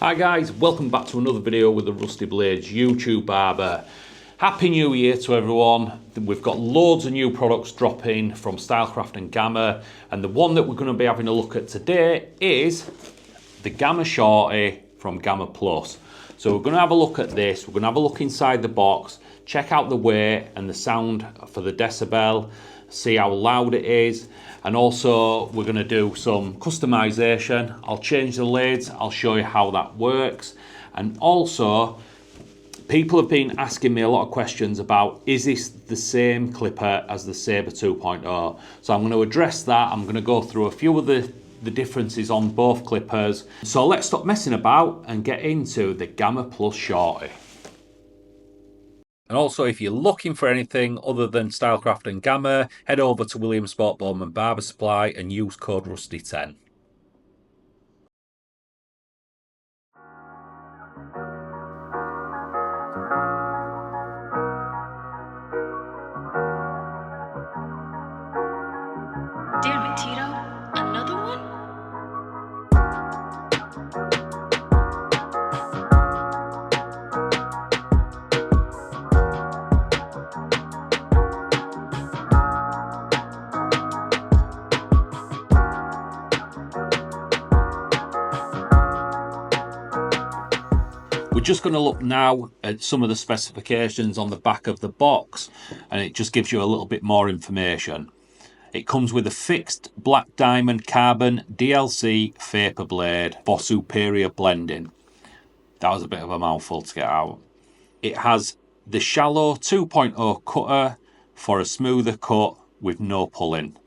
Hi guys, welcome back to another video with the Rusty Blades YouTube Barber. Happy New Year to everyone. We've got loads of new products dropping from Stylecraft and Gamma, and the one that we're going to be having a look at today is the Gamma Shorty from Gamma Plus. So we're going to have a look at this, we're going to have a look inside the box, check out the weight and the sound for the decibel, see how loud it is, and also we're going to do some customization. I'll change the lids, I'll show you how that works, and also people have been asking me a lot of questions about, is this the same clipper as the Saber 2.0? So I'm going to address that. I'm going to go through a few of the differences on both clippers. So let's stop messing about and get into the Gamma Plus Shorty. And also, if you're looking for anything other than Stylecraft and Gamma, head over to Williamsport Bowman Barber Supply and use code RUSTY10. Damn it, Tito. Another one? We're just going to look now at some of the specifications on the back of the box, and it just gives you a little bit more information. It comes with a fixed black diamond carbon DLC vapor blade for superior blending. That was a bit of a mouthful to get out. It has the shallow 2.0 cutter for a smoother cut with no pulling.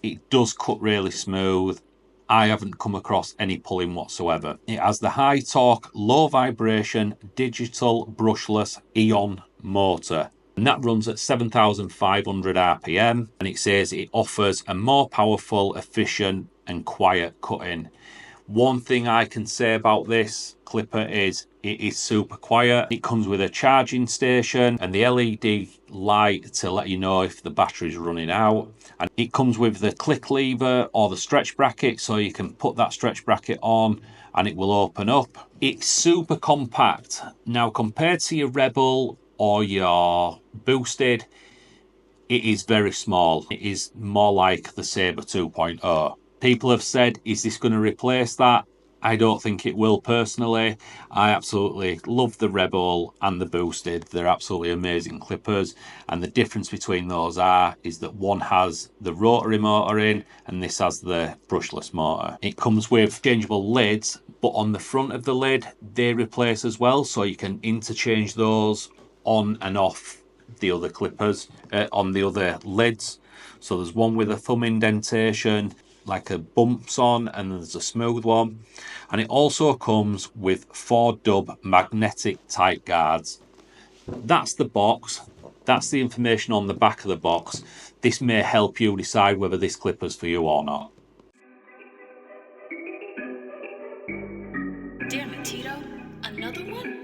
It does cut really smooth. I haven't come across any pulling whatsoever. It has the high torque, low vibration, digital brushless Eon motor. And that runs at 7,500 RPM, and it says it offers a more powerful, efficient and quiet cutting. One thing I can say about this clipper is it is super quiet. It comes with a charging station and the LED light to let you know if the battery's running out. And it comes with the click lever or the stretch bracket, so you can put that stretch bracket on and it will open up. It's super compact. Now, compared to your Rebel or your Boosted, it is very small. It is more like the Saber 2.0. People have said, is this going to replace that? I don't think it will personally. I absolutely love the Rebel and the Boosted. They're absolutely amazing clippers. And the difference between those is that one has the rotary motor in and this has the brushless motor. It comes with changeable lids, but on the front of the lid, they replace as well. So you can interchange those on and off the other clippers, on the other lids. So there's one with a thumb indentation, like a bumps on, and there's a smooth one. And it also comes with 4 dub magnetic tight guards. That's the box. That's the information on the back of the box. This may help you decide whether this clipper's for you or not. Damn it, Tito. Another one?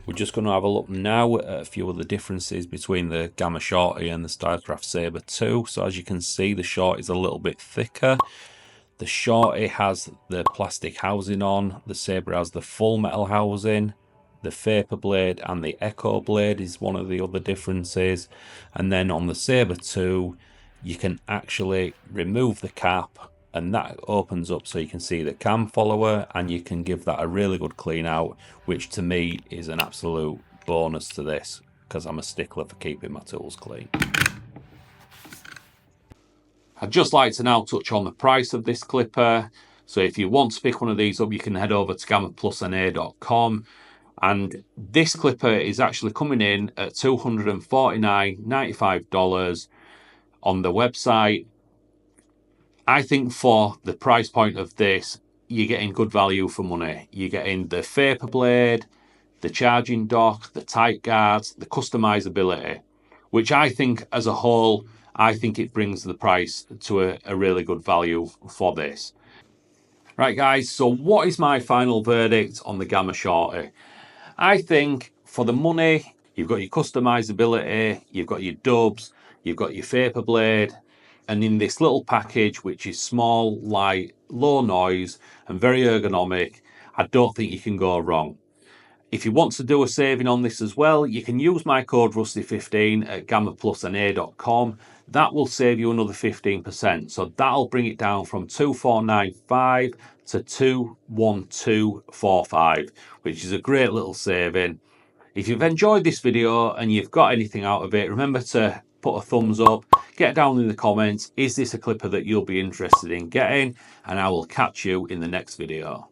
We're just going to have a look now at a few of the differences between the Gamma Shorty and the Stylecraft Saber 2. So as you can see, the Shorty is a little bit thicker. The Shorty has the plastic housing on, the Saber has the full metal housing. The Vapor blade and the Echo blade is one of the other differences. And then on the Saber 2, you can actually remove the cap, and that opens up so you can see the cam follower, and you can give that a really good clean out, which to me is an absolute bonus to this, because I'm a stickler for keeping my tools clean. I'd just like to now touch on the price of this clipper. So if you want to pick one of these up, you can head over to GammaPlusNA.com. And this clipper is actually coming in at $249.95 on the website. I think for the price point of this, you're getting good value for money. You're getting the Vapor blade, the charging dock, the tight guards, the customizability, which I think as a whole, I think it brings the price to a really good value for this. Right guys, so what is my final verdict on the Gamma Shorty? I think for the money, you've got your customizability, you've got your dubs, you've got your Vapor blade, and in this little package, which is small, light, low noise, and very ergonomic, I don't think you can go wrong. If you want to do a saving on this as well, you can use my code Rusty15 at GammaPlusNA.com. That will save you another 15%. So that'll bring it down from 2495 to 21245, which is a great little saving. If you've enjoyed this video and you've got anything out of it, remember to put a thumbs up, get down in the comments, is this a clipper that you'll be interested in getting? And I will catch you in the next video.